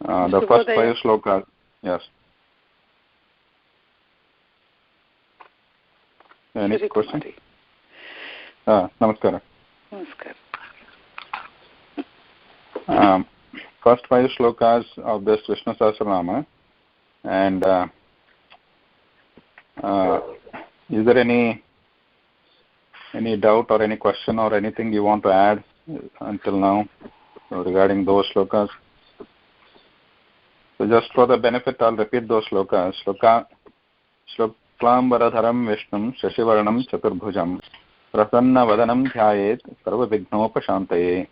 The first 5 shlokas. Yes. Any question? Namaskara. First 5 shlokas of this Vishnu Sahasranama. And is there any doubt or any question or anything you want to add until now regarding those shlokas? So just for the benefit, I'll repeat those shlokas. Shuklambaradharam Vishnum Shashivarnam Chaturbhujam Prasanna Vadanam Dhyayet Sarvavighnopashantaye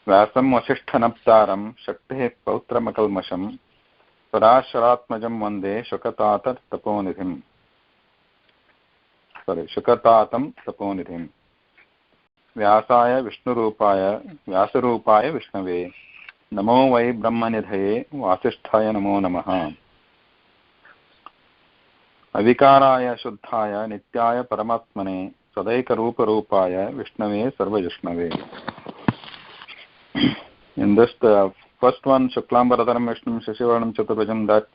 Vyasam Vasishthanaptaram Shaktehe Pautramakalmasham Parasharatmajam Vande Shukatata Taponidhim. Shukatatam Taponidhim. Vyasaya Vishnurupaya Vyasarupaya Vishnave Namo Vai Brahmanidhaye Vasisthaya Namo Namaha. Avikaraya Shuddhaya Nityaya Paramatmane Sadaika Rupa Rupaya Vishnave Sarva Vishnave. In this, the first one, Shuklambaradharam Vishnum Shashivarnam Chaturbhujam, that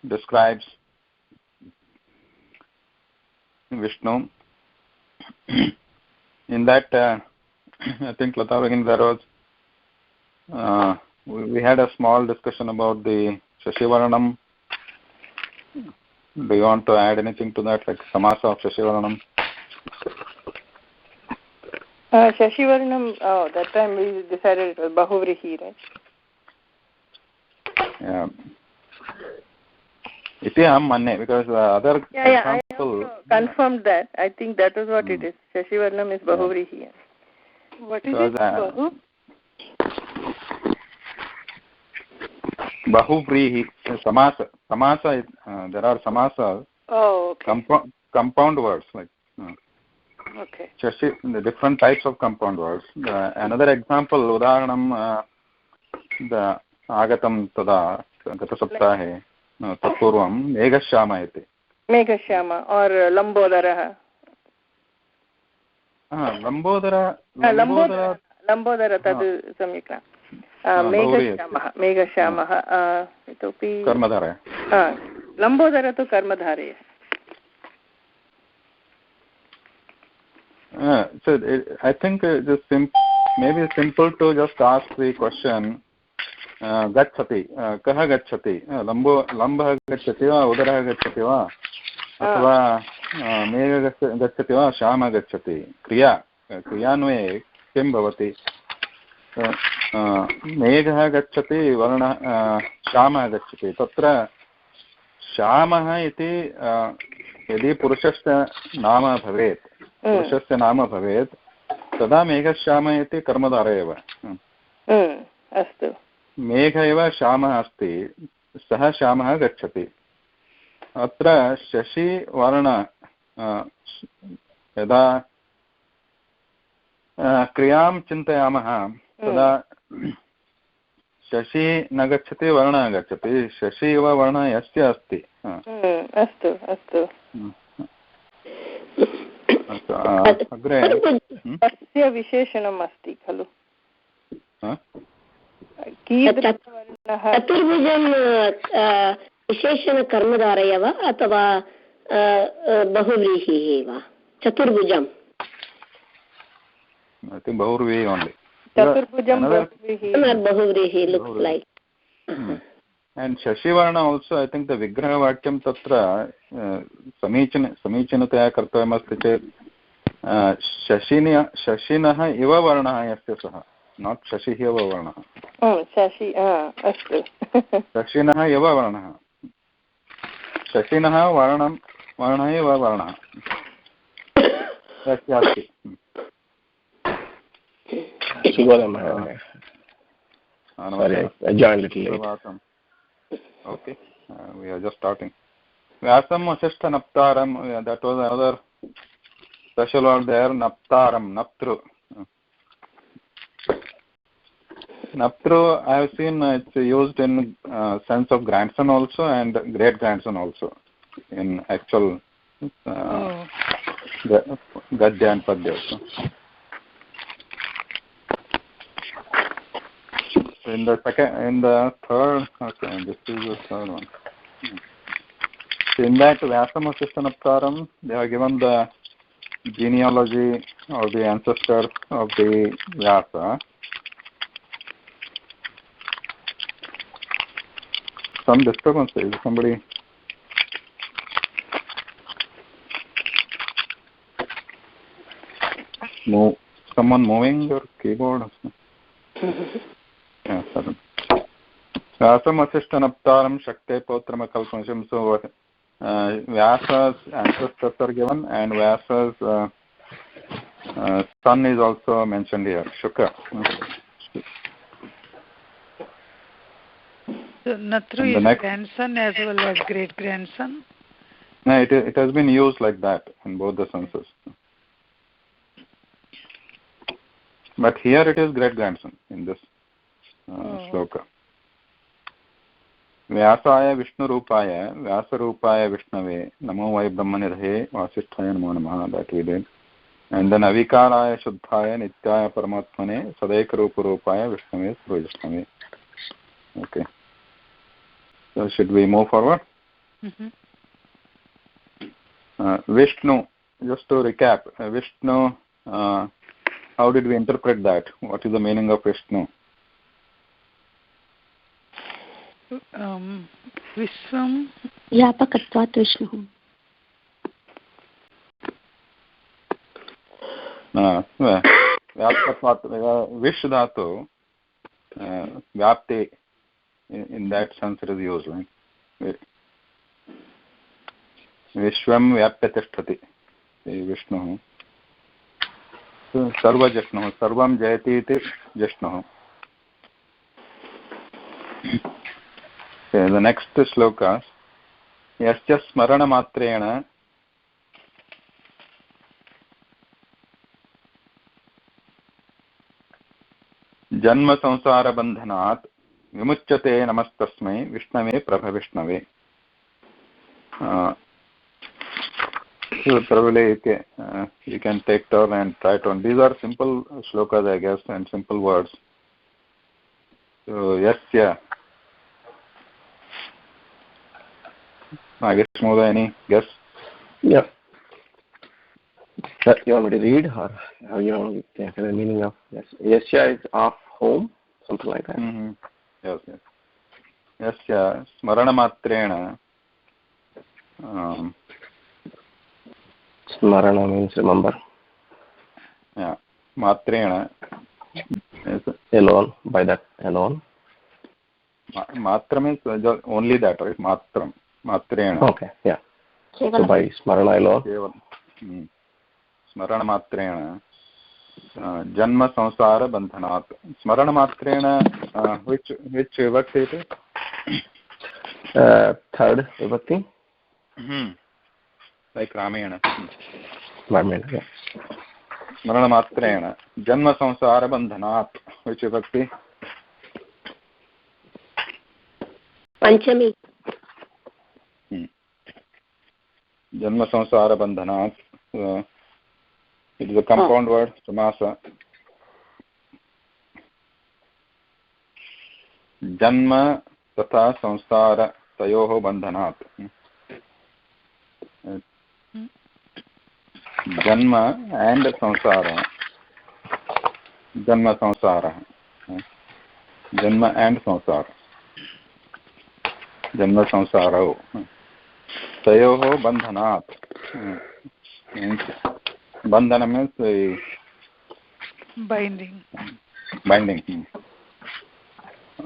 describes Vishnu. In that, I think Lata again there was we had a small discussion about the Shashivarnam. Do you want to add anything to that, like Samasa of Shashivarnam? Shashivarnam, that time we decided it was Bahuvrihi, right? Yeah. Iti manne, because the other example... I confirmed that. I think that was what it is. Shashivarnam is Bahuvrihi. Yeah. What is it? Bahu? Bahuvrihi. Samasa. Samasa, there are samasas. Oh, okay. Compound words, like... Okay. The different types of compound words. Another example, Udaharanam, the Agatam Tada, Gata Saptahe, Tapurvam, Meghashama iti. Meghashama or Lambodara. Lambodara, tadu samyakna. Meghashamaha. Itopi... Karmadhara. Lambodara tu Karmadhara. So I think just maybe simple to just ask the question. Gachati, kaha gachati? Lambha gachati va, udara gachati va, athva megha gachati va, shama gachati. Kriyanve kim bhavati? Megha gachati, varna shama gachati. Tatra shama iti यदि पुरुषस्य नाम भवेत् पुरुषस्य नाम भवेत् तदा मेघश्याम इति कर्मधारः एव अस्तु मेघ एव श्यामः अस्ति सः श्यामः गच्छति अत्र शशिवर्ण यदा क्रियां चिन्तयामः तदा शशि न गच्छति वर्णः गच्छति शशि एव वर्णः यस्य अस्ति अस्तु अस्तु अग्रे तस्य विशेषणम् अस्ति खलु चतुर्भुजं विशेषणकर्मधारय वा अथवा बहुव्रीहिः वा चतुर्भुजं बहुव्रीहि ओन्लि चतुर्भुजं बहुव्रीहि looks like and Shashivarna also I think the Vigraha Vakyam tatra samichinataya kartavayam asti chet Shashinah iva varnah yasya saha not Shashihi eva varnah Shashi astu Shashinah eva varnah Shashinah varnah eva varnah yasya asti Sorry, I joined a little late. Okay, we are just starting. Vyasam Vasishtha Naptaram, that was another special word there, Naptaram, Naptru. Naptru, I have seen it's used in sense of grandson also and great grandson also in actual Gadya and Padya. in the third, okay, this is the third one. So in that Vyasam Vasishtanaptaram, they are given the genealogy or the ancestors of the Vyasa. Some disturbance, is somebody? Someone moving your keyboard? Yeah, sudden. Vyasam Vasishtanaptaram Shakte Potram Kalpansham. So Vyasa's ancestors are given, and Vyasa's son is also mentioned here, Shuka. So Natru is grandson as well as great-grandson? No, it has been used like that in both the senses. But here it is great-grandson in this shloka. Vyasaya Vishnurupaya, Vyasarupaya Vishnave, Namo Vai Brahmanidhe, Vasisthaya Namo Namaha, that we did. And then Avikaraya Shuddhaya, Nityaya Paramatmane, Sadaikaruparupaya Vishnave, Surajashnave. Okay. So should we move forward? Vishnu, just to recap, Vishnu, how did we interpret that? What is the meaning of Vishnu? Vishwam Vyapakatvat Vishnu. Vish dhatu, vyapti, in that sense it is used, right? Vishwam vyapyatisthati, Vishnu. Sarva Jashnu, Sarvam Jayati iti Jashnu. Okay, the next shlokas. Yasya smarana matrena janma samsara bandhanat vimuchyate namastasmai Vishnave Prabha Vishnave. So probably you can take turn and try to. These are simple shlokas, I guess, and simple words. So Yasya. I guess more any guess? Yeah. You want me to read, or how you want to get the meaning of yes? Yasya is of home, something like that. Mm-hmm. Yes, yes. Yasya smarana matrena. Smarana means remember. Yeah. Matrena. Alone, by that alone. Matra means only that, right? Matram. Matrena. Okay, yeah. So by smarana alone. Smarana matrena. Janma samsara bandhanat. Smarana matrena, which vibhakti it is? Third vibhakti. Like Ramayana. Ramayana, yeah. Smarana matrena. Janma samsara bandhanat. Which vibhakti? Panchami. Janma samsara bandhanat. It is a compound word, samasa. Janma tatha samsara tayoho bandhanat. Janma and samsara. Janma samsara. Janma and samsara. Janma samsaro. Tayoho bandhanat. Bandhana means binding. Binding.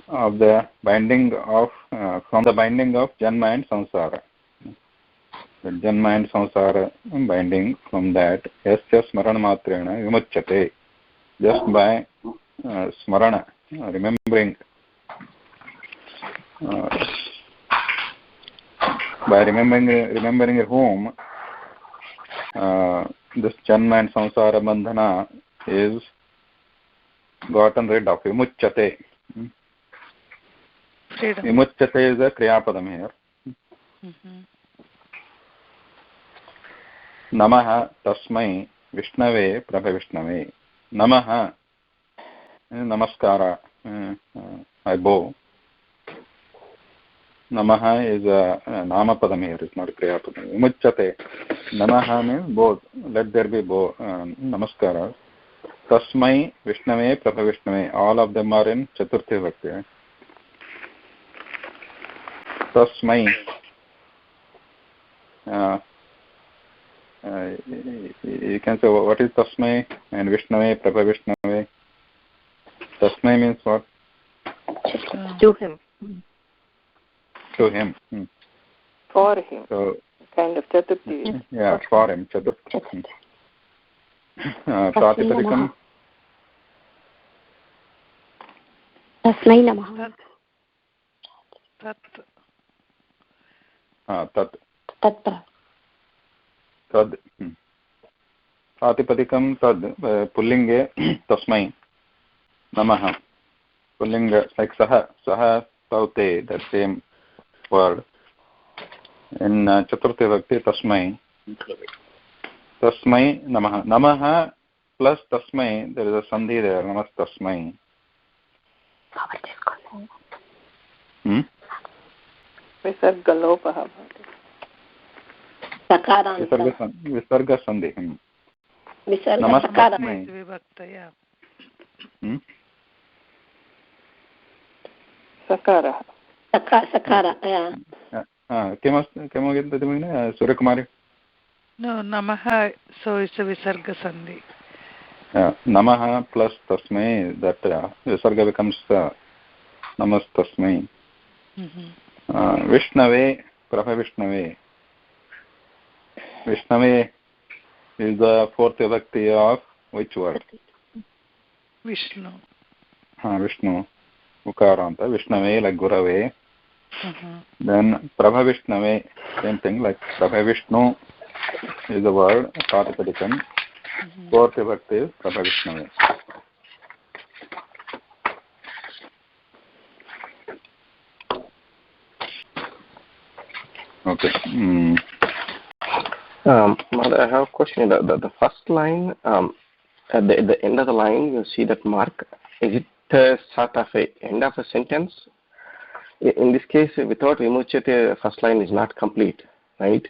Of the binding of from the binding of Janma and Samsara. The Janma and Samsara binding, from that Yasya smarana matrena vimuchyate. Just by smarana, remembering. By remembering whom this Janma and Samsara bandhana is gotten rid of. Vimuchyate. Vimuchyate is a kriyapadam here. Namaha tasmai Vishnave Prabha Vishnave. Namaha, namaskara. I bow. Namaha is a namapadam here, it's not a kriyapadam. Vimuchyate. Namaha means bow. Let there be bow. Namaskara. Tasmai, Vishnave, Prabhavishnave. All of them are in Chaturthi Vibhakti. Tasmai. You can say what is Tasmai and Vishnave, Prabhavishnave. Tasmai means what? To him. To him. For him. So, kind of Chaturthi. Yeah, for him. Chaturthi. Pratipadikam. तस्मै नमः Tat. तत् Tad. Pratipadikam tad. Pullinge tasmai. Namaha. Pullinga like saha. Saha saute. That same word. In Chaturthi Vibhakti tasmai. Tasmai namaha. Namaha plus tasmai. There is a sandhi there. Namas tasmai. Visargalopaha. Visarga sandhi. विसर्गसकारान्त विभक्तया सकारः सकार किमस्ति Suryakumari no namaha so it's a visarga sandhi namaha plus tasmai that visarga becomes namastasmai vishnave prabhavishnave vishnave is the fourth vibhakti of which word? Vishnu. Vishnu. Ukaranta. Vishnave like Gurave. Then Prabhavishnave, same thing like Prabhavishnu is the word, Pratipadikam. Fourth vibhakti is Prabhavishnave. Okay. Mother, I have a question. The first line, at the end of the line, you see that mark. Is it sort of a end of a sentence? In this case, without vimuchyate, first line is not complete, right?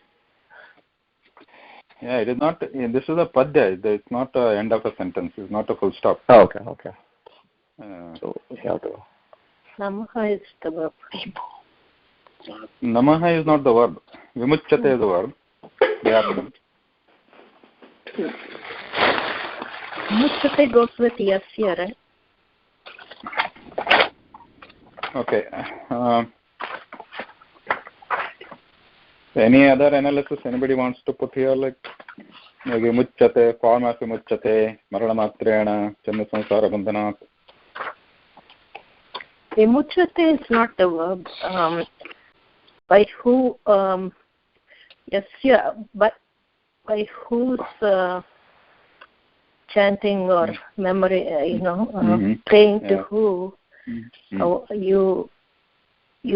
Yeah, it is not. This is a padya. It's not the end of a sentence. It's not a full stop. Oh, okay. So we have to. Namaha is the verb. Namaha is not the verb. Vimuchyate is the verb. Vimuchyate goes with yasya, right? Okay. Any other analysis anybody wants to put here, like vimuchyate, form of vimuchyate, maranamatreana, channa samsara bandhanat? Vimuchyate is not the verb. By who, yasya, but by whose chanting or memory, praying to who you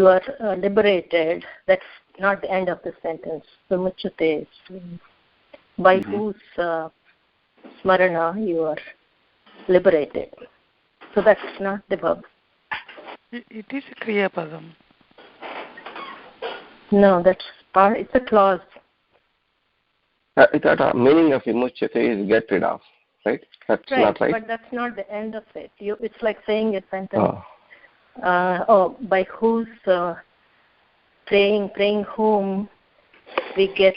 are liberated. That's not the end of the sentence. Vimuchyate is by whose smarana you are liberated. So that's not the verb. It is a kriya padam. No, that's part. It's a clause. The meaning of vimuchyate is get rid of, right? That's not right. But that's not the end of it. It's like saying a sentence. By whose praying whom we get.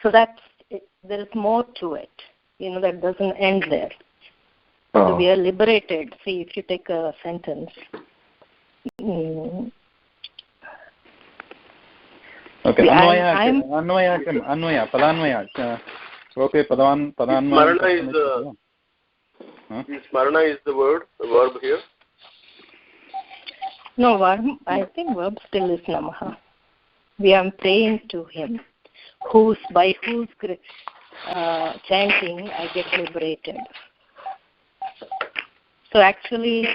So that's there is more to it. That doesn't end there. So we are liberated. See, if you take a sentence. Okay, Anvaya, Padanvaya. Okay, Padanvaya. Smarana is the verb here? No, I think verb still is namaha. We are praying to him. By whose chanting I get liberated. So actually,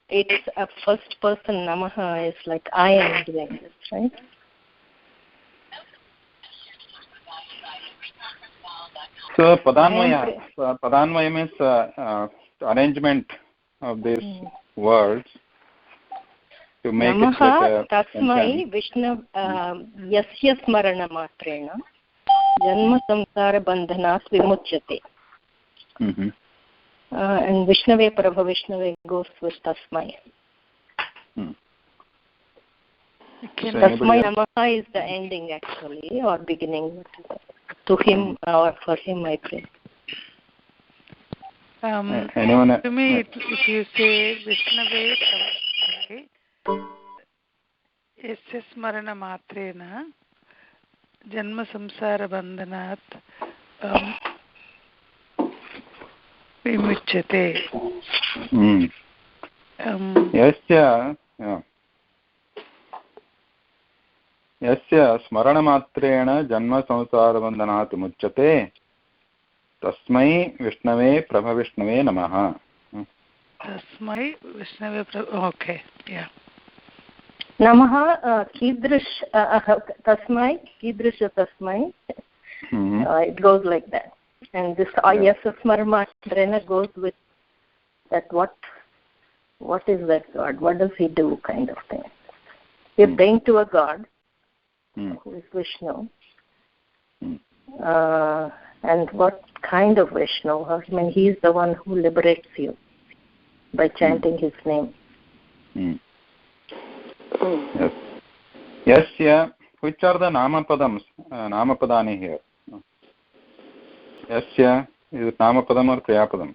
it's a first person namaha is like I am doing this, right? So Padanvaya means arrangement of these words. to make it like a tasmai Vishnu yasya smarana matrena janma samsara bandhanat vimuchyate. And Vishnave Prabha Vishnave goes with tasmai. Tasmai Namaha is the ending actually, or beginning. To him or for him I pray. To me, if you say Vishnave Yasya Smarana Matrena Janma Samsara Bandhanat Vimuchyate. Yasya Smaranamatreena Janma Samsara Bandhanat Vimuchyate Tasmai Vishnave Prabha Vishnave Namaha. Tasmai Vishnave Prabha. Okay, yeah. Namaha Kidrish Tasmai Kidrish Tasmai. It goes like that. And this Yasya Smarana goes with that. What is that God? What does he do? Kind of thing. We're praying to a God who is Vishnu. And what kind of Vishnu? I mean, he is the one who liberates you by chanting his name. Yes. Which are the Namapadani here? Yasya, is it Namapadam or Kriyapadam?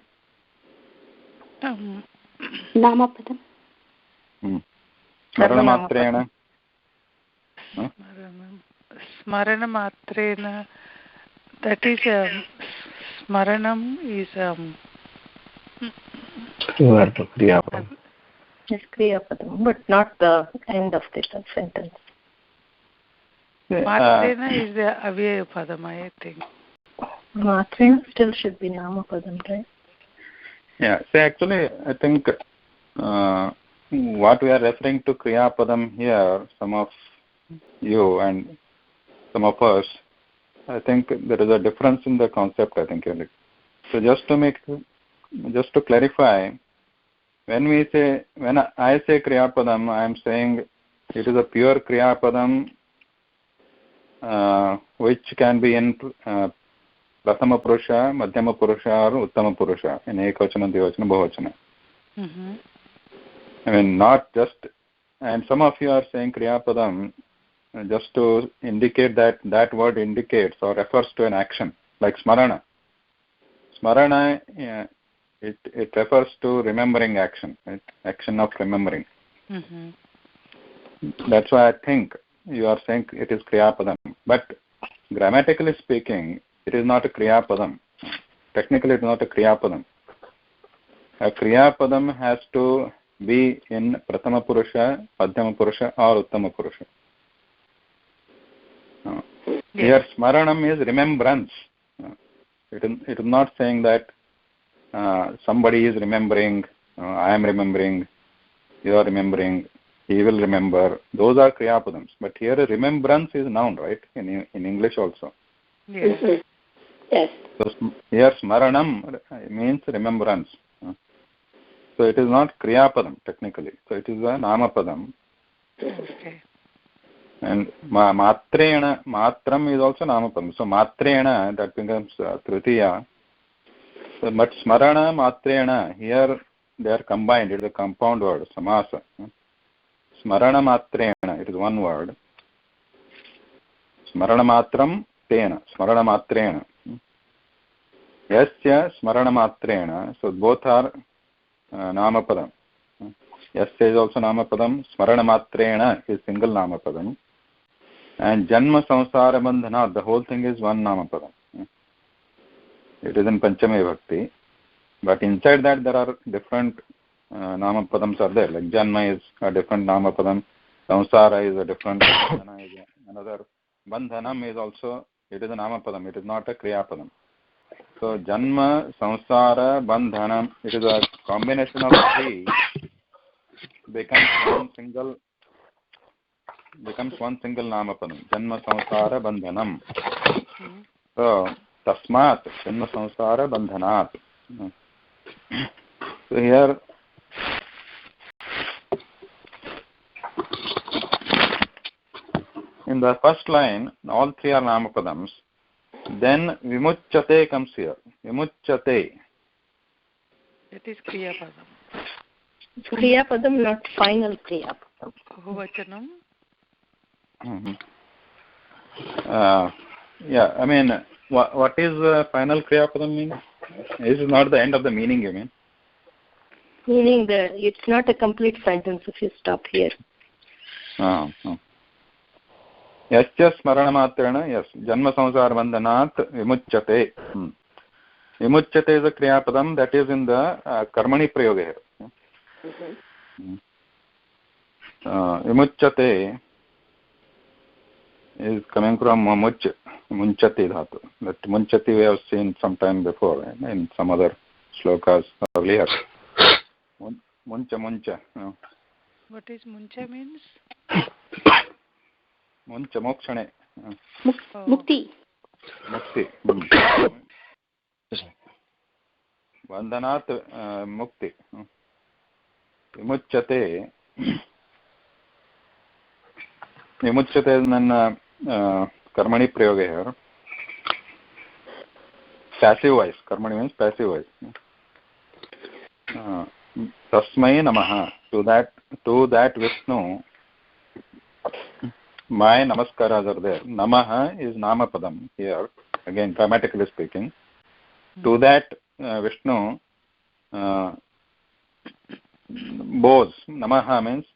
Namapadam. Smaranamatreena. Smaranamatreena. That is Smaranam is Kriyapadam. Yes, Kriyapadam, but not the end of the sentence. Matrena is the Avyaya Padam, I think. Matrena still should be Namapadam, right? Yeah, so actually I think what we are referring to Kriyapadam here, some of you and some of us, I think there is a difference in the concept, I think. So just to clarify, when I say Kriyapadam, I am saying it is a pure Kriyapadam which can be in Prathama Purusha, Madhyama Purusha or Uttama Purusha in Ekvachana, Dvivachana, Bahuvachana. I mean, not just, and some of you are saying Kriyapadam just to indicate that word indicates or refers to an action, like Smarana. Smarana, it refers to remembering action, right? Action of remembering. That's why I think you are saying it is Kriyapadam. But grammatically speaking, it is not a Kriyapadam. Technically, it is not a Kriyapadam. A Kriyapadam has to be in Prathama Purusha, Madhyama Purusha or Uttama Purusha. Here, Smaranam is remembrance. It is not saying that somebody is remembering, I am remembering, you are remembering, he will remember. Those are Kriyapadams. But here remembrance is noun, right? In English also. Yes. Yes. So here Smaranam means remembrance. So it is not Kriyapadam technically. So it is a Namapadam. Okay. And Matrena, Matram is also Namapadam. So Matrena, that becomes Tritiya. So, but Smarana, Matrena, here they are combined. It is a compound word, Samasa. Smarana Matrena, it is one word. Smarana Matram, Tena. Smarana Matrena. Yasya, Smarana Matrena. So both are Namapadam. Yasya is also Namapadam. Smarana Matrena is single Namapadam. And Janma Samsara Bandhana, the whole thing is one Namapadam. It is in Panchami Bhakti. But inside that there are different Namapadams are there. Like Janma is a different Namapadam. Samsara is a different. Bandhana is another. Bandhanam is also, it is a Namapadam. It is not a Kriyapadam. So Janma, Samsara, Bandhanam, it is a combination of three. Becomes one single Namapadam. Janma, Samsara, Bandhanam. So Tasmat, Janma, Samsara, Bandhanat. So here in the first line, all three are namapadams. Then vimuchyate comes here. Vimuchyate. That is kriyapadam. Kriyapadam, not final kriyapadam. Bahuvachanam. Yeah, I mean, what is final kriyapadam mean? This is not the end of the meaning, you mean? Meaning that it's not a complete sentence if you stop here. Yasya smaranamatena, yes, janma samsara bandhanat vimuchyate. Vimuchyate is a kriyapadam that is in the karmani prayoga here. Vimuchyate is coming from munchati dhatu. That munchati we have seen sometime before in some other shlokas earlier. Muncha. What is muncha means? Muncha mokshane. Mukti. Bandhanat mukti. Vimuchyate is an karmani prayoga here. Passive voice. Karmani means passive voice. Tasmai namaha. To that Vishnu, my namaskaras are there. Namaha is namapadam here. Again, grammatically speaking. To that Vishnu, bows. Namaha means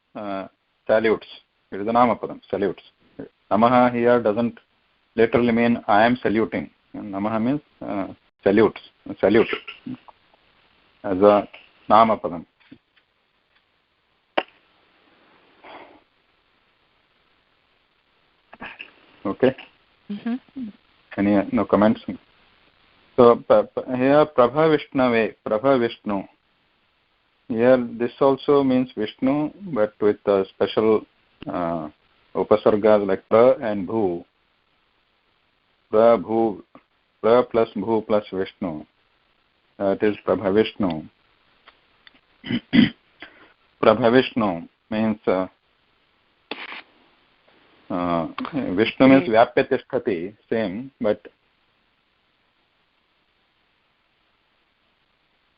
salutes. It is a namapadam, salutes. Namaha here doesn't literally mean I am saluting. Namaha means salute as a namapadam. Okay. Any no comments? So here Prabha Vishnu. Here this also means Vishnu, but with a special upasargas like pra and bhu. Pra plus bhu plus Vishnu. It is Prabha Vishnu. Prabha Vishnu means Vishnu means Vyapyatishthati, same, but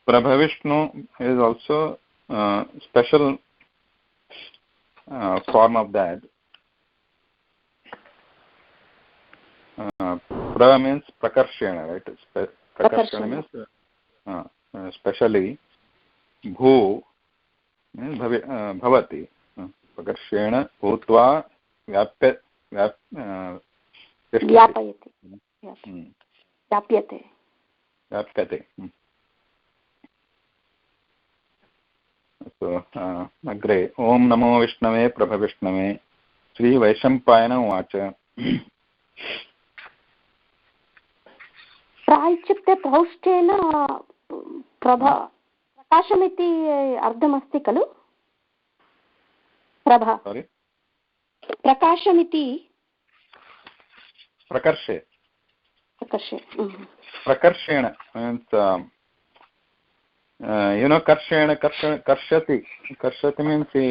Prabha Vishnu is also special form of that. Pra means prakarshena, right? Prakarshena means especially. Bhu means bhavati. Prakarshena bhutva vyapyate. So, agre Om Namo Vishnave Prabha Vishnave Sri Vaishampayana Uvacha. प्रायश्चित्ते पौष्टेन Prabha प्रकाशमिति अर्थमस्ति खलु Prabha प्रकाशमिति प्रकर्षे प्रकर्षेण means karshati means he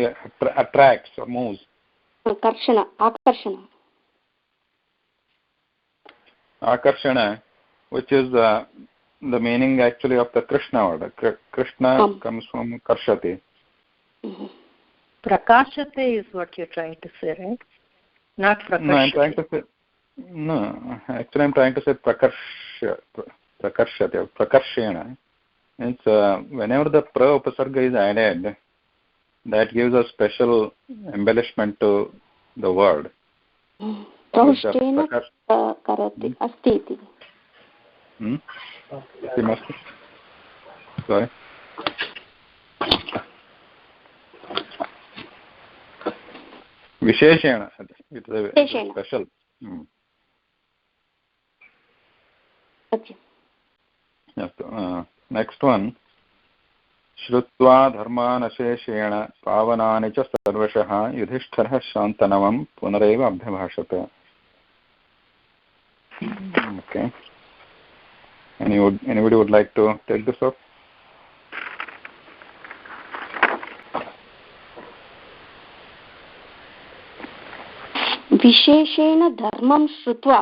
attracts or moves. Akarshana, which is the meaning actually of the Krishna word. Krishna comes from karshati. Prakashate is what you're trying to say, right? Not prakashate. Actually I'm trying to say prakarshati, prakarshena. Means whenever the pra upasarga is added, that gives a special embellishment to the word. Praushtena karati asti iti. Sorry. Visheshena. It's a special. Okay. Yes, next one. Shrutva dharmanasheshena pavanani cha sarvashah yudhishthirah shantanavam punareva abhyabhashate. Okay. Anybody would like to take this up? विशेषेण धर्मं श्रुत्वा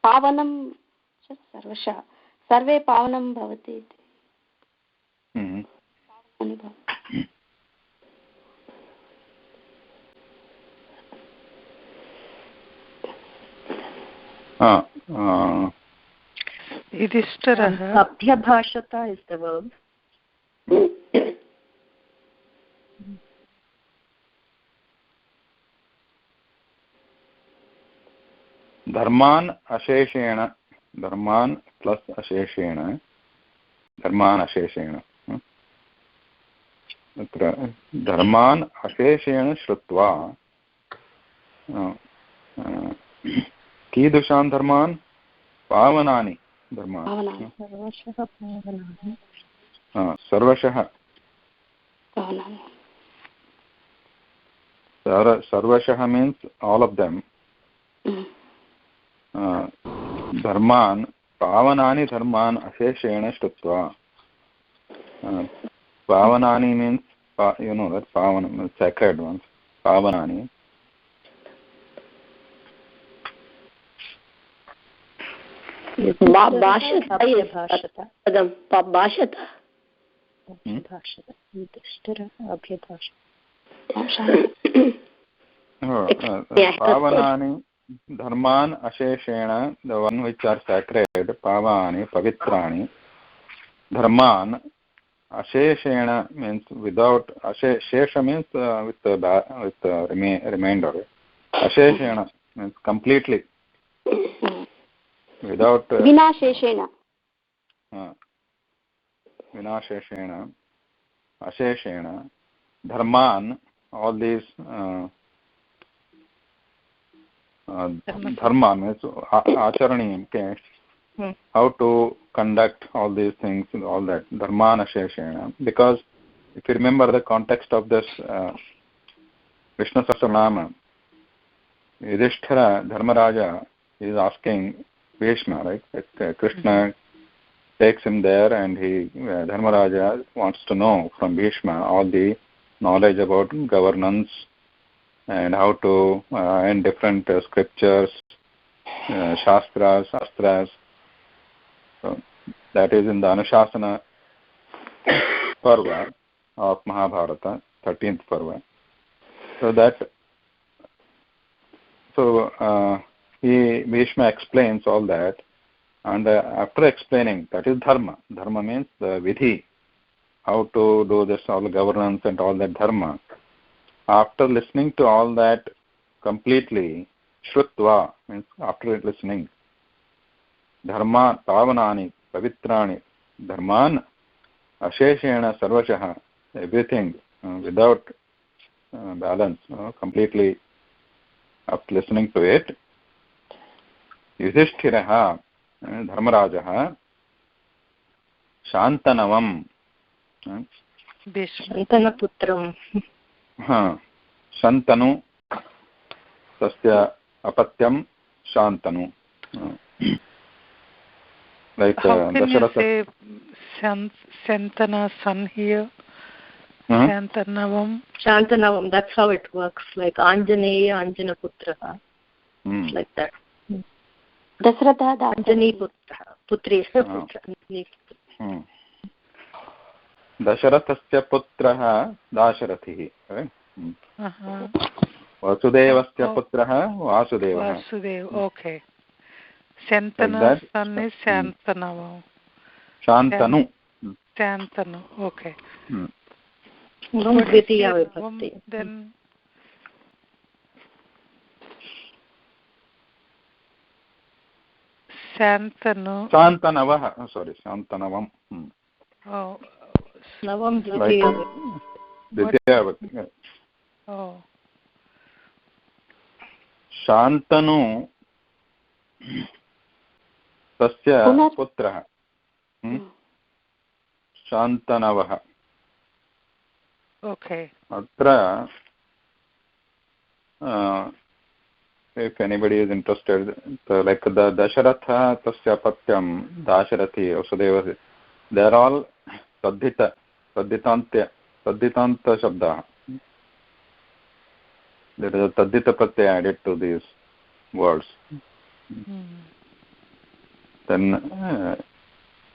पावनं च सर्वशः सर्वे पावनं भवति इति Abhyabhashata is the verb. धर्मान् अशेषेण धर्मान् प्लस अशेषेण धर्मान् अशेषेण अत्र धर्मान् अशेषेण श्रुत्वा कीदृशान् धर्मान् पावनानि धर्मान् सर्वशः सर्वशः means all of them. धर्मान् पावनानि धर्मान् अशेषेण श्रुत्वा पावनानि means you know that pavan sacred ones pavanani pavanani dharman asheshena, the one which are sacred, pavani pavitra dharman asheshena means without shesha means with remainder, asheshena means completely without vinasheshena asheshena dharman, all these dharma means acharani, okay, how to conduct all these things, all that dharmana sheshena. Because if you remember the context of this Vishnu Sahasranama, Yudhishthira Dharmaraja is asking Bhishma, right? Krishna takes him there, and Dharmaraja wants to know from Bhishma all the knowledge about governance and how to in different scriptures, shastras. So that is in the Anushasana Parva of Mahabharata, 13th Parva. So Bhishma explains all that, and after explaining, that is dharma. Dharma means the vidhi, how to do this, all the governance and all that dharma. After listening to all that completely, shrutva means after listening, dharma pavanani pavitrani dharman asheshena sarvashah, everything without balance, completely after listening to it, Yudhishthirah Dharmarajah Shantanavam Shantanaputram Shantanu Tasya Apatyam Shantanu. Like how can you say Shantana son here? Shantanavam. Shantanavam, that's how it works. Like Anjaneya Anjanaputraha. It's like that. Dasratha Anjani Putra. Putri Putra. Dasharathasya putraha Dasharathihi. Vasudevasya putraha Vasudevah. Vasudev, okay. Shantana son is Shantanavam. Shantanu. Shantanu, okay. Then Shantanu. Shantanavah. Sorry, Shantanavam. Oh. Navam Dvitiya. Dvitiya. Oh. Shantanu Tasya Putraha. Shantanavah. Okay. Atra, if anybody is interested, like the Dasharatha Tasya Patyam, Dasharathi, Vasudeva, they are all Sadhitanta Shabda. there is a tadita pratyaya added to these words. Then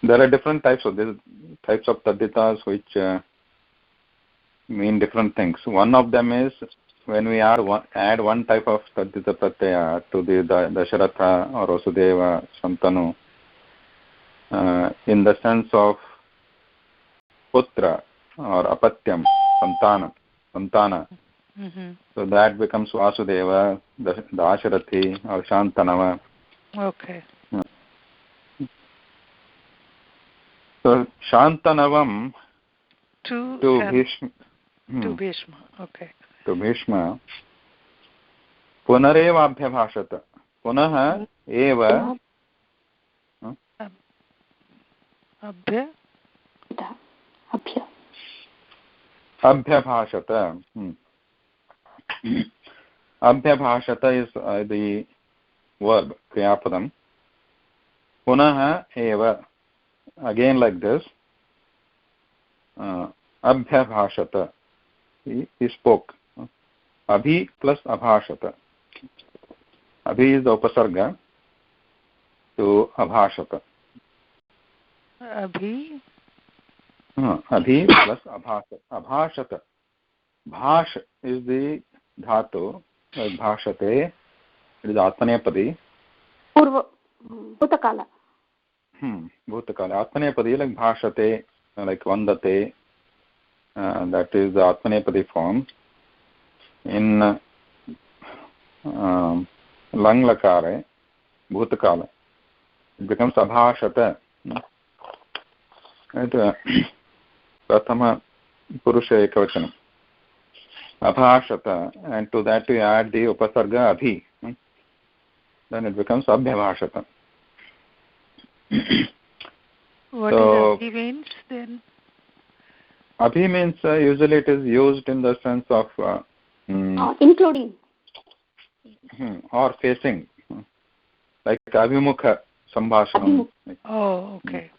there are different types of taditas which mean different things. One of them is when we add one type of tadita pratyaya to the Dasharatha or Vasudeva Santanu, in the sense of putra or apatyam, santana. So that becomes Vasudeva, Dasharathi or Shantanava. Okay. So Shantanavam To Bhishma. To Bhishma. Okay. To Bhishma. Punareva abhyabhashata. Punaha eva. Abhyabhashata. Abhyabhashata is the verb, kriyapadam. Punaha eva. Again like this. Abhyabhashata. He spoke. Abhi plus abhashata. Abhi is the upasarga to abhashata. Abhi plus abhashata. Abhashata. Bhash is the dhatu. Like bhashate. It is atmanepadi. Bhutakala. Bhutakala. Atmanepadi like bhashate, like vandate. That is the atmanepadi form. In lang lakare, bhutakala, it becomes abhashata. Prathama purusha ekavachanam. Abhashata, and to that we add the upasarga abhi. Then it becomes abhyabhashata. What is abhi means then? Abhi means usually it is used in the sense of including or facing, like abhimukha sambhashanam. Oh, okay.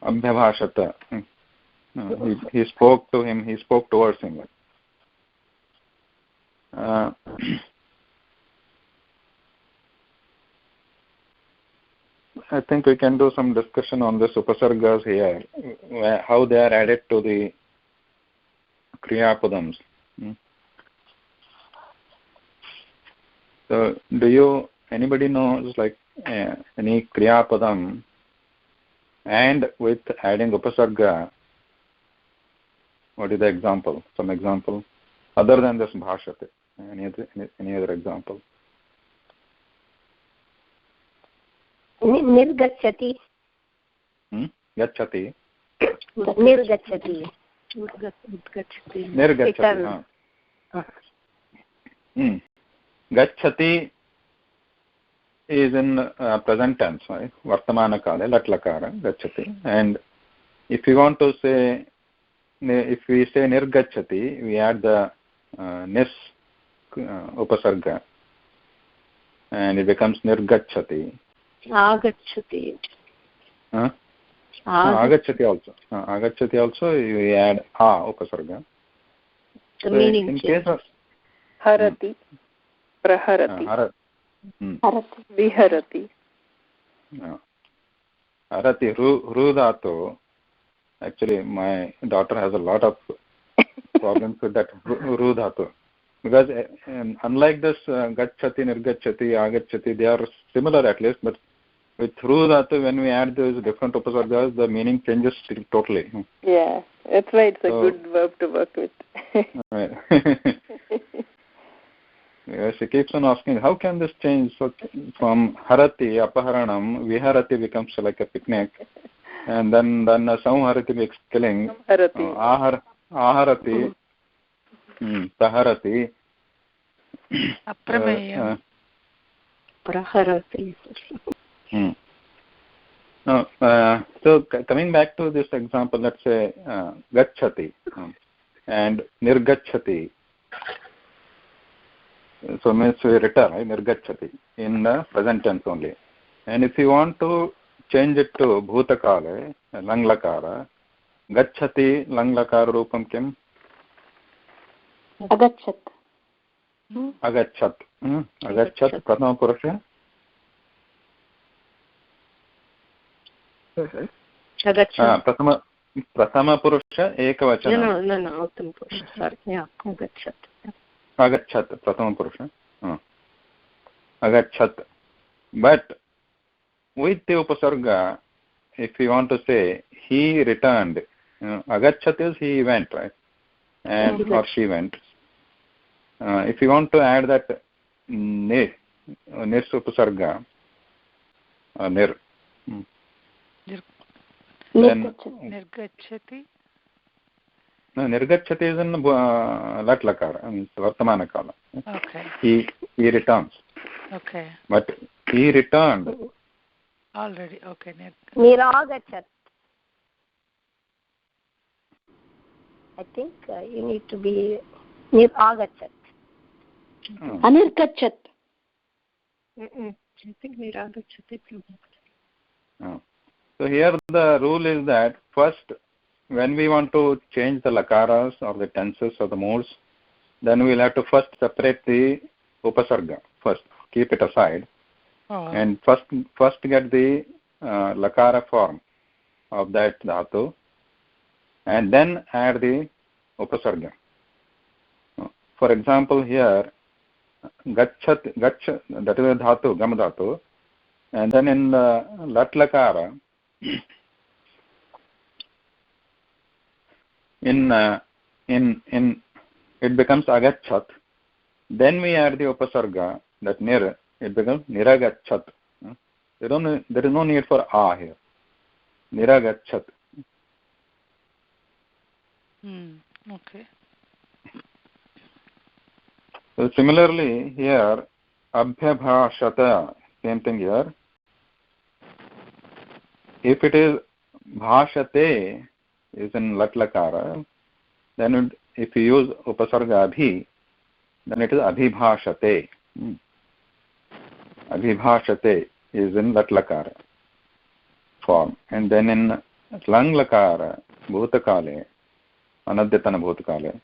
Abhyabhashata. He spoke to him. He spoke towards him. I think we can do some discussion on this upasargas here, how they are added to the kriyapadams. So, anybody knows like any kriyapadam and with adding upasarga? What is the example? Some example other than this bhashate. Any other example? Nirgachati. Gachati. Nirgachati. Nirgachati. Gachati is in present tense, right? Vartamana kale, latlakara, gachati. And if you want to say, if we say nirgachati, we add the nis upasarga, and it becomes nirgachati. Agachati. Agachati also. Agachati also you add upasarga. The meaning in case of harati, praharati, viharati. Harati, rudhato. Actually, my daughter has a lot of problems with that rudhato. Because unlike this gachati, nirgachati, agachati, they are similar at least, but with dhatu, when we add those different upasargas, the meaning changes totally. Yeah, that's why it's a good verb to work with. Right. Yeah, she keeps on asking, how can this change? So from harati, apaharanam, viharati becomes like a picnic, and then samharati makes killing. Aharati, taharati. Aprameya. Praharati. So coming back to this example, let's say gachati and nirgachati. So means we return, right? Nirgachati in the present tense only. And if you want to change it to bhutakale, langlakara, gachati langlakara rupam kim? Agachat. agachat. Agachat prathama purusha. प्रथम पुरुष एकवचन no उत्तम पुरुष sorry agachat prathama purusha agachat, but with the upasarga, if you want to say he returned, agachat is he went, right? And or she went. If you want to add that nir upasarga, nir, then nirgachati. No, nirgachati is in lat lakara, means vartamana kala. Okay. He returns. Okay. But he returned. Already. Okay. Niragachat. I think you need to be niragachat. Anirgachat. I think niragachati. So here the rule is that first, when we want to change the lakaras or the tenses or the moods, then we'll have to first separate the upasarga. First, keep it aside, and first get the lakara form of that dhatu, and then add the upasarga. For example, here gachat, that is a dhatu, gam dhatu, and then in the lat lakara, in it becomes agachat. Then we add the upasarga, that nir, it becomes niragachat. There is no need for a here. Niragachat. Okay. So similarly here, abhyabhashata, same thing here. If it is bhashate, is in lat lakara, then if you use upasarga abhi, then it is abhibhashate. Abhibhashate is in lat lakara form, and then in lang lakara, bhutakale, anadyatana bhutakale,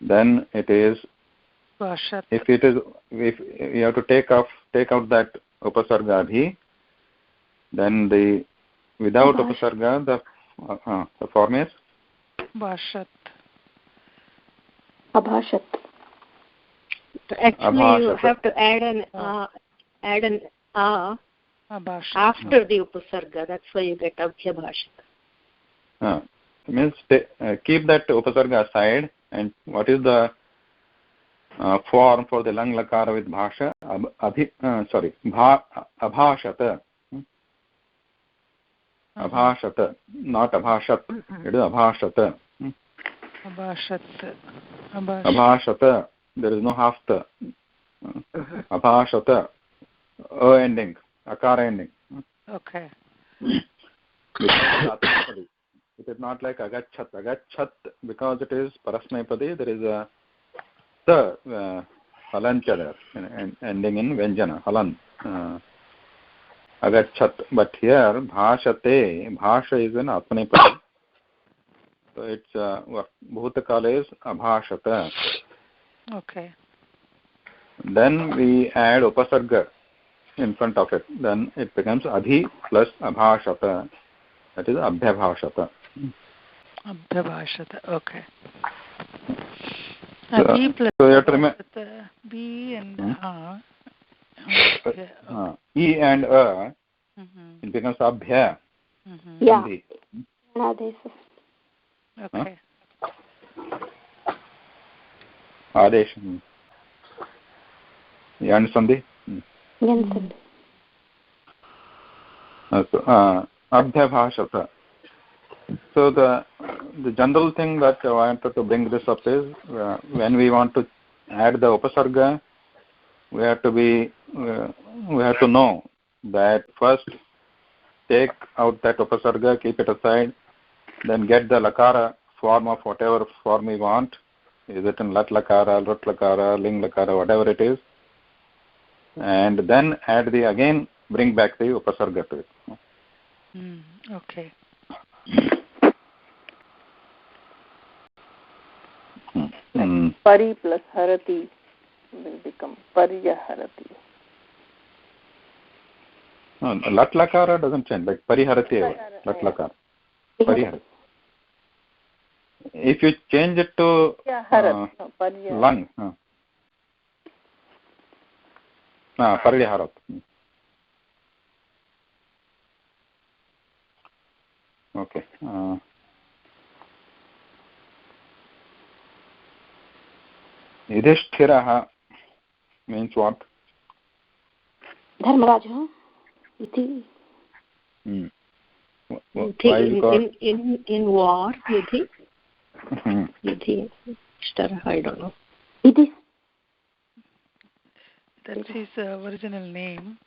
then it is if you have to take out that upasarga abhi, then the without upasarga the form is bhashat. Abhashat. Actually, you have to add an after the upasarga. That's why you get abhyabhashat. Means keep that upasarga aside, and what is the form for the lang lakara with bhasha? Abhashata. Abhashata, not abhashat. It is abhashata. Abhashata. There is no hafta. Abhashata. Ending. Akara ending. Okay. It is not like agachat. Agachat, because it is parasmaipadi, there is a halancha there, ending in venjana, halan. Agachat. But here, bhashate, bhasha is in atmanipadi. So it's bhutakala is abhashata. Okay. Then we add upasarga in front of it. Then it becomes adhi plus abhashata. That is abhyabhashata. Abhyabhashata. Okay. Abhi plus so you have to remember B and E and it becomes abhya. Yeah. Okay. Adesh. Yan sandhi. Abhyabhashata. So the general thing that I wanted to bring this up is when we want to add the upasarga, we have to know that first take out that upasarga, keep it aside, then get the lakara form of whatever form we want. Is it in lat lakara, rut lakara, ling lakara, whatever it is, and then again bring back the upasarga to it. Okay. Pari plus harati Ekam Paryaharati. No, lat lakara doesn't change, like pariharati lat lakara. Pariharati. If you change it to lung, pariharat. Okay. Yudhishthirah means what? Dharmaraja. Iti. In war, Yudhi. Yudhi. I don't know. Iti. That's his original name.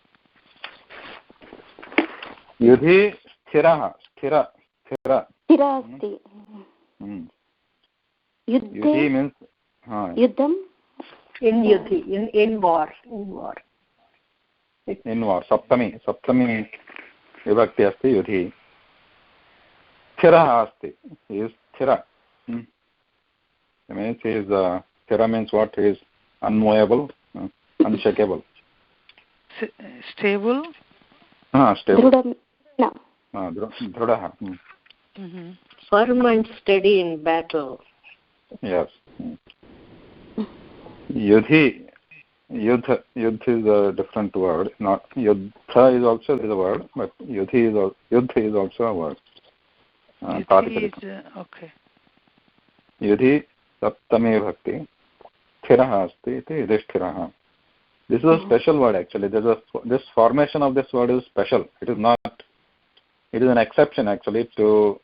Yudhi sthirah. Sthira. Asti. Yudhi means Yuddham. In Yudhi. In war. In war. Saptami vibhakti asti Yudhi. Sthirah asti. He is sthira. Means he is sthira means what? He is unmovable, unshakable. Stable? Stable. No. Dhrudaha. Firm and steady in battle. Yes. Yudhi. Yudh is a different word. Not Yudha is also a word, but Yudhi is also a word. Okay. Yudhi saptami bhakti sthirah asti iti yudhishthirah. This is a special word actually. This formation of this word is special. It is an exception actually to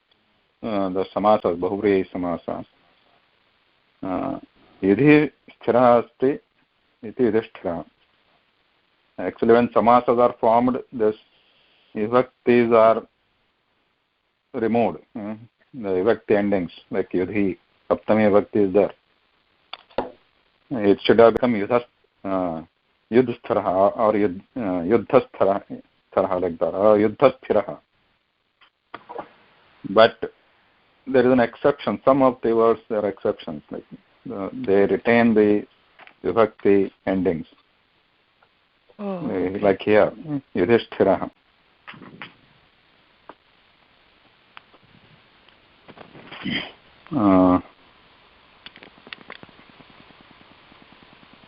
the samasas, bahuvrihi samasas. Yudhishthirah asti iti yudhishthirah. Actually, when samasas are formed, this vibhaktis are removed. The vibhakti endings, like yudhi, saptami vibhakti is there. It should have become yudhasthirah or yuddhasthirah like that, or yuddhasthirah. But there is an exception. Some of the words are exceptions. Like they retain the vibhakti endings. Like here, yudhishthirah.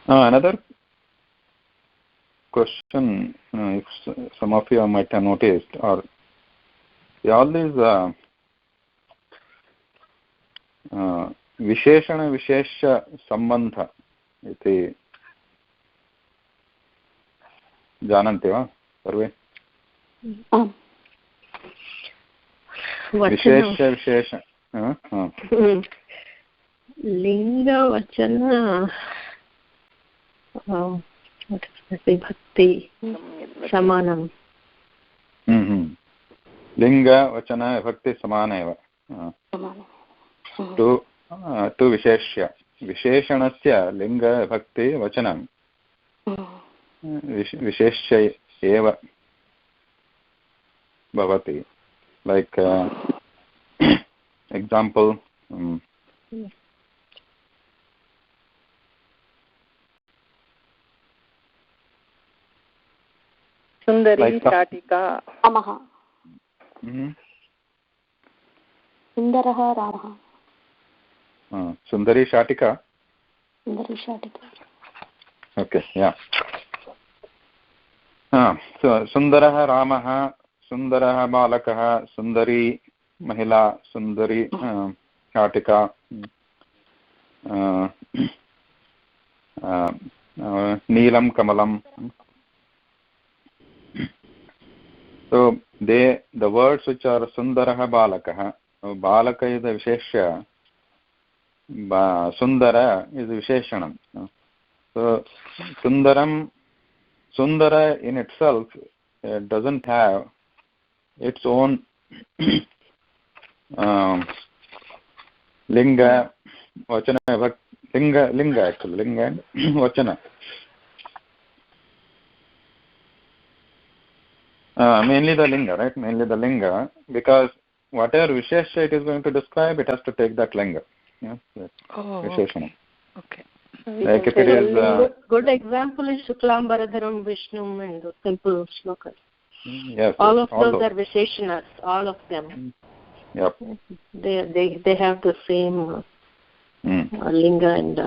Another question, if some of you might have noticed, or all these visheshana vishesha sambandha iti jananti va sarve? Vishesha vishesha linga vachana vibhakti samanam. Linga vachana vibhakti samana eva. Tu visheshya visheshanasya linga vibhakti vachanam visheshya eva bhavati. Like example, Sundari Shatika. Ramaha. Sundaraha Ramaha. Sundari Shatika. Sundari Shatika. Okay, yeah. So Sundaraha Ramaha, Sundaraha Balakaha, Sundari Mahila, Sundari Shatika, Neelam Kamalam. So the words which are Sundaraha Balakaha, Balaka is the Visheshya, Sundara is the Visheshanam. So Sundara in itself doesn't have its own linga, vachana, linga actually, linga and vachana. Mainly the linga, right? Mainly the linga, because whatever vishesha it is going to describe, it has to take that linga. Yeah? Oh, Visheshanam. okay. Like if it is good example is Shuklambaradharam Vishnu and the simple shlokas. Yes, all of those are Visheshanas, all of them. Yep. They have the same linga and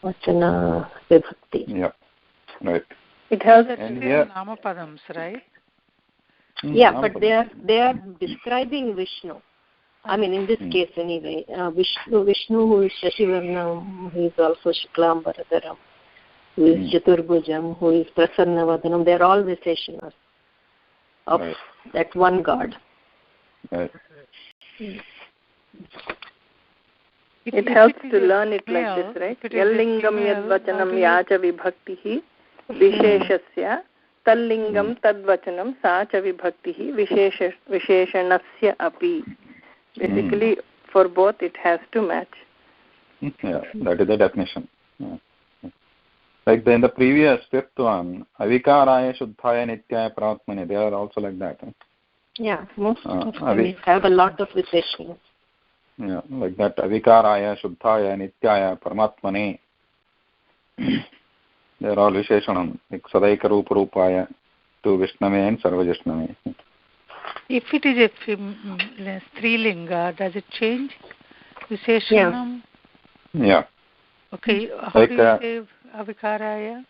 vachana vibhakti. Yep. Right. It has Namapadams, right? Yeah, but they are describing Vishnu. I mean, in this case anyway, Vishnu who is Shashivarnam, who is also Shuklambaradharam, who is Chaturbhujam, who is Prasannavadanam, they are all Visheshanas of that one God. Right. It helps to learn it like this, right? Yallingam yadvachanam yacha vibhaktihi visheshasya tallingam tadvachanam sacha vibhaktihi visheshanasya api. Basically, for both it has to match. Yeah, that is the definition. Yeah. Like in the previous fifth one, avikaraya shuddhaya nityaya paratmane, they are also like that. Right? Yeah, most of them have a lot of visheshanas. Yeah, like that avikaraya shuddhaya nityaya paramatmane. They are all visheshanam, like sadaika rupa rupaya to vishnave and sarvajishnave. If it is a strilinga, does it change? Visheshanam? Yeah. Okay, how do you say avikaraya?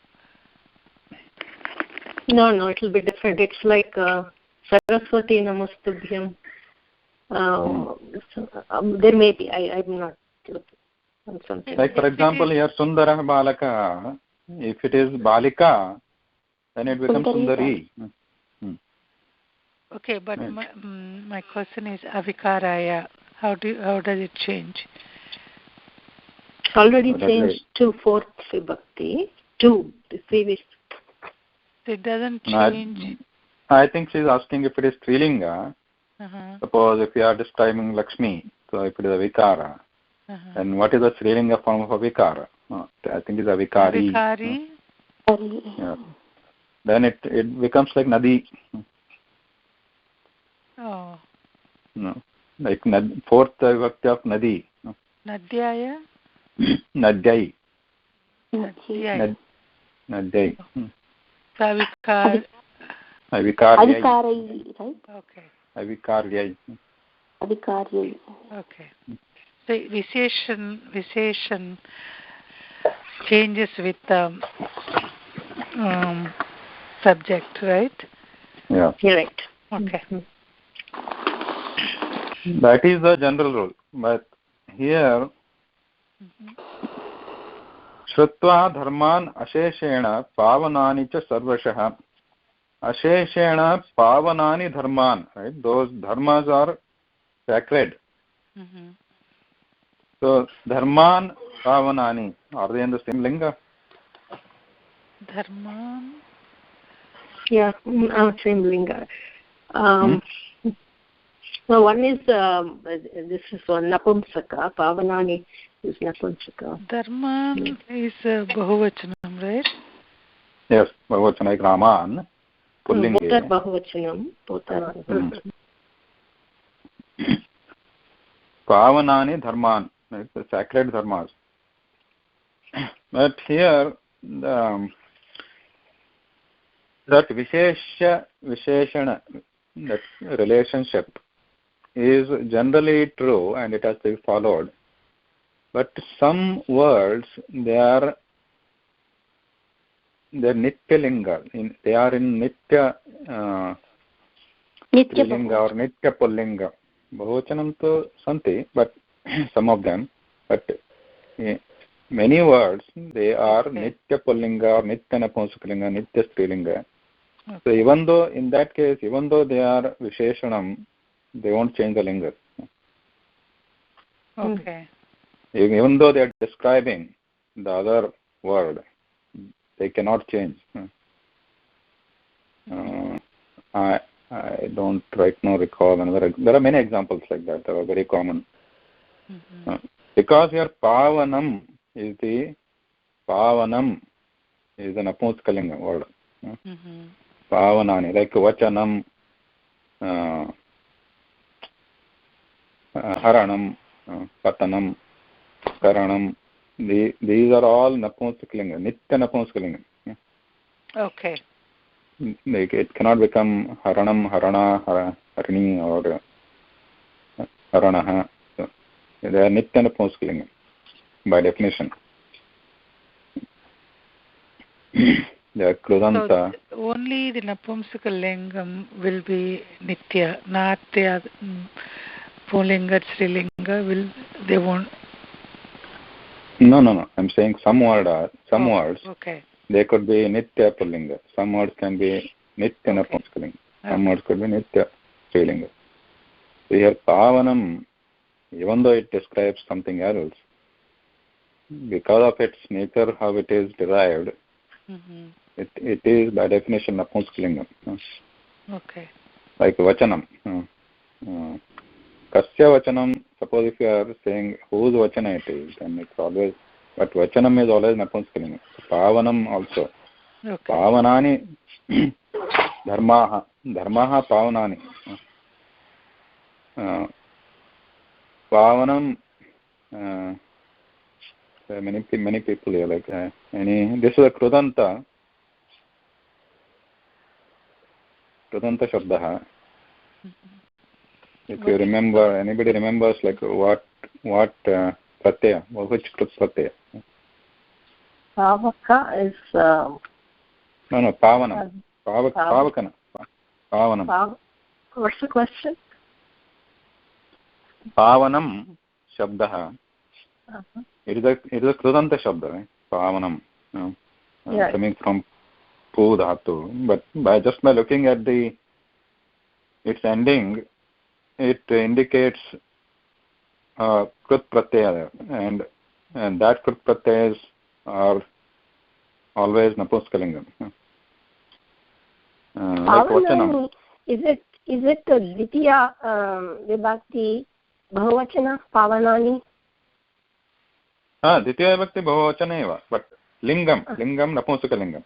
No, it will be different. It's like Saraswati Namastubhyam. There may be. I'm not looking on something. Like for example, here Sundara Balaka. If it is Balika, then it becomes Sundari. Okay, but my question is avikaraya. How does it change? It's already changed to fourth vibhakti. Two. It doesn't change. I think she's asking if it is Strilinga. Suppose if you are describing Lakshmi, so if it is Avikara, then what is the Strilinga form of Avikara? I think it's Avikari. Avikari? Yeah. Then it becomes like Nadi. Oh. No. Like fourth vibhakti of Nadi. Nadyaya? Nadyai. Nadyai. Nadyai. Avikarai, right? Okay. Avikaryai. Avikaryai. Okay. So Visheshan changes with subject, right? Yeah. Right. Okay. That is the general rule. But here, Shrutva dharman asheshena pavanani cha sarvashah. Asheshena pavanani dharman. Right? Those dharmas are sacred. So, dharman pavanani. Are they in the same linga? Dharman? Yeah, same linga. So one is, this is one Napumsaka, Pavanani is Napumsaka. Dharman is Bahuvachanam, right? Yes, Bahuvachanam like Raman. Pullinge. Both are Bahuvachanam. Both are Pavanani Dharman, right? The sacred dharmas. But here, that Visheshana, that relationship is generally true and it has to be followed. But some words, they are Nityalinga. They are in Nitya Strilinga or Nitya Pullinga. Bahuvachanam to santi, but some of them. But many words, they are Nitya Pullinga or Nitya Napunsakalinga, Nitya Strilinga. So even though, in that case, even though they are Visheshanam, they won't change the linga. Okay. Even though they are describing the other word, they cannot change. I don't right now recall another. There are many examples like that. They are very common. Because here Pavanam is an Napunsakalinga word. Pavanani, like Vachanam, Haranam, Patanam, Karanam, these are all Napunsakalinga, Nitya Napunsakalinga. Okay. Like it cannot become Haranam, Harana, Harini, or Haranaha. So they are Nitya Napunsakalinga by definition. They are Krudanta. So only the Napumsakalingam will be Nitya, not the other, Pullinga, Strilinga, they won't. No. I'm saying some words. Okay. They could be Nitya Pullinga. Some words can be Nitya Napunsakalinga. Some words could be Nitya Strilinga. So here Pavanam, even though it describes something else, because of its nature, how it is derived, it is by definition Napunsakalinga. Okay. Like Vachanam. Kasya Vachanam, suppose if you are saying whose Vachana it is, then it's always, but Vachanam is always Napunsakalinga. Pavanam also. Okay. Pavanani Dharmaha. Dharmaha Pavanani. Pavanam, many people here, like this is a Krudanta Shabdaha. If you remember, anybody remembers like what pratyaya, which Krut pratyaya? Pavaka is... No, Pavanam. Pavakana. Pavanam. What's the question? Pavanam Shabdaha. It is a Krudanta Shabda, right? Pavanam. Coming from Pu Dhatu. But just by looking at its ending, it indicates Krut Pratyaya, and that Krut Pratyayas are always Napunskalingam. Like Vachanam. Is it the Ditya Vibhakti Bahuvachana Pavanani? Ditya Vibhakti Bahuvachana eva, but Lingam Napunsakalingam.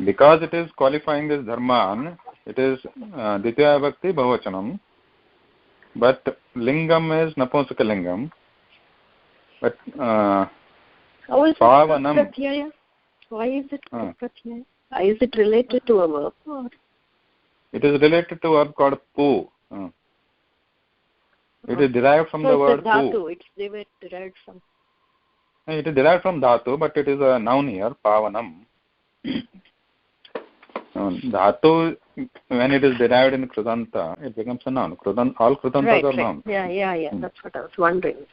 Because it is qualifying as Dharman, it is Ditya Vibhakti Bahuvachanam, but Lingam is Napunsakalingam. But how is Pavanam. It Why is it Pratyaya? Is it related to a verb? Or? It is related to a verb called Pu. It is derived from the word Pu. It's derived from. It is derived from Dhatu, but it is a noun here, Pavanam. Dhatu, when it is derived in Krudanta, it becomes a noun. All Krudantas are nouns. Yeah. That's what I was wondering.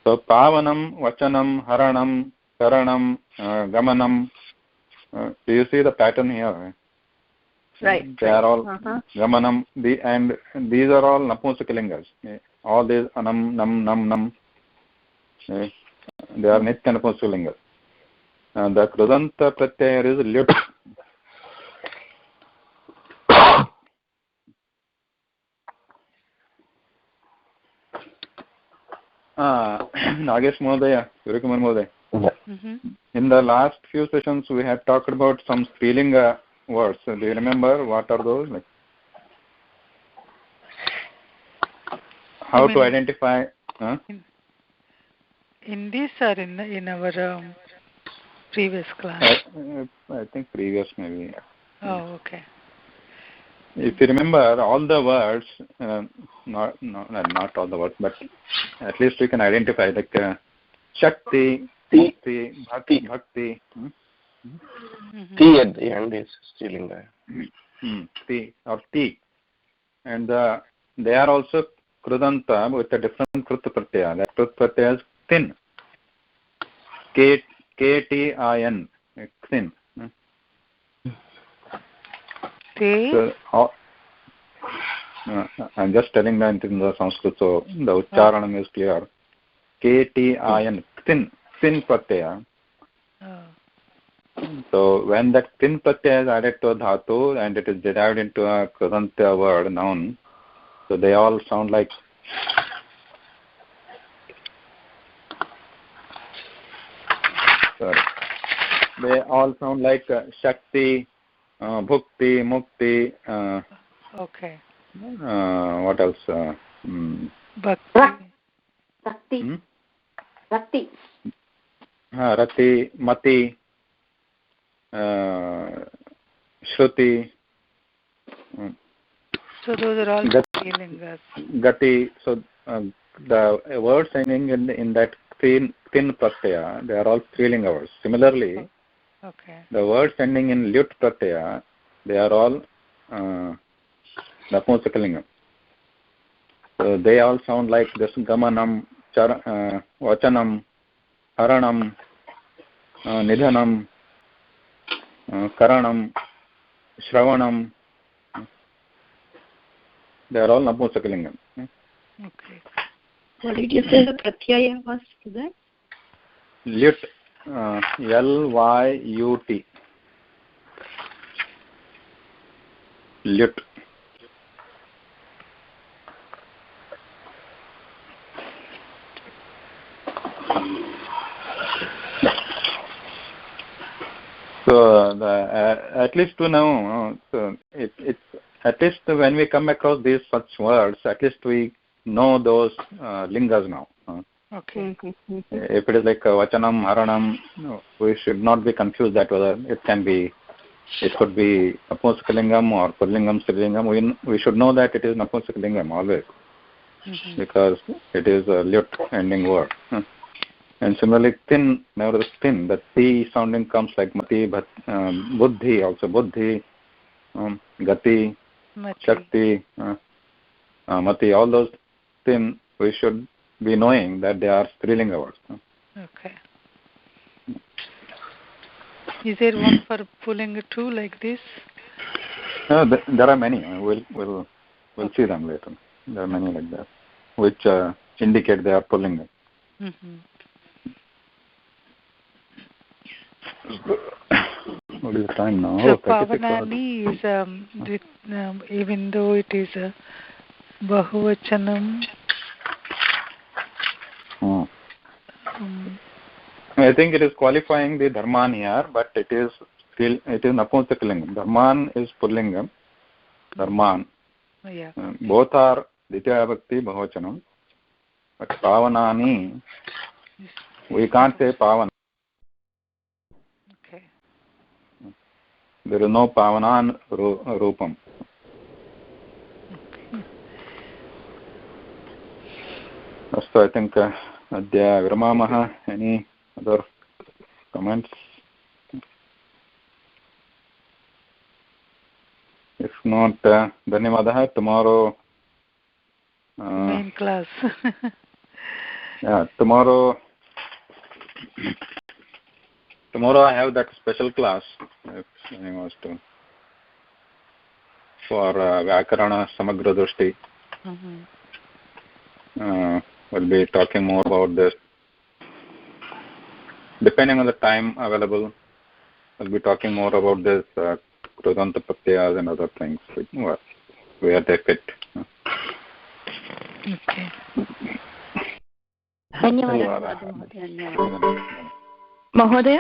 So Pavanam, Vachanam, Haranam, Karanam, Gamanam. Do you see the pattern here? Right. They are all Gamanam, and these are all Napunsakalingas. All these Anam, Nam. They are Nitya Napunsakalingas. The Krudanta Pratyaya is Lyut. Nagesh Mohdaya, Surikumar Mohdaya. In the last few sessions, we had talked about some Strilinga words. Do you remember what are those? Like, how to identify? In this or in our previous class? I think previous maybe. Oh, okay. If you remember all the words, not all the words, but at least we can identify like Shakti, Mukti, Bhakti. Ti at the end is Strilinga. Ti or Ti. And they are also Krudanta with a different Krut Pratyaya. That Krut Pratyaya is Tin. K-T-I-N. Tin. So, I'm just telling that in the Sanskrit, so the Ucharanam is clear. K-T-I-N. Tin Pratyaya. So when that Tin Pratyaya is added to a Dhatu and it is derived into a Krudanta word, noun, so they all sound like Shakti, Bhukti, Mukti. Okay. What else? Rati, Mati, Shruti. So those are all strilingas. Gati. So the words ending in that thin pratyaya, they are all strilinga words. Similarly, the words ending in lyut pratyaya, they are all napumsakalingam. So they all sound like this: gamanam, vachanam, haranam, nidhanam, karanam, shravanam. They are all napumsakalingam. Okay. What did you say the pratyaya was to that? Lyut, L-Y-U-T. Lyut. So at least to know, so it's at least when we come across these such words, at least we know those lingas now. Okay. If it is like vachanam, haranam, we should not be confused that whether it could be napumsakalingam or pullingam, strilingam. We should know that it is napumsakalingam always, because it is a lyut ending word. And similarly, thin, nevertheless thin, the T sounding comes like mati, but buddhi also, buddhi, gati, shakti, mati, all those thin, we should be knowing that they are strilinga words. Okay. Is there one for pullinga too, like this? There are many. We'll see them later. There are many like that, which indicate they are pullinga. What is the time now? So pavanani is even though it is a bahuvachanam. I think it is qualifying the dharman here, but it is napumsakalingam. Dharman is pullingam. Dharman. Yeah. Both are ditya vibhakti bahuvachanam. But pavanani, we can't say pavan. Okay. There is no pavanan rupam. So I think adya viramamaha. Any other comments? If not, dhanyavadah. Tomorrow. Main class. Yeah, tomorrow I have that special class. If anyone wants to, for Vyakarana Samagra Drushti. We'll be talking more about this. Depending on the time available, we'll be talking more about this Krudanta Pratyayas and other things, where they fit. Okay. धन्यवादः महोदय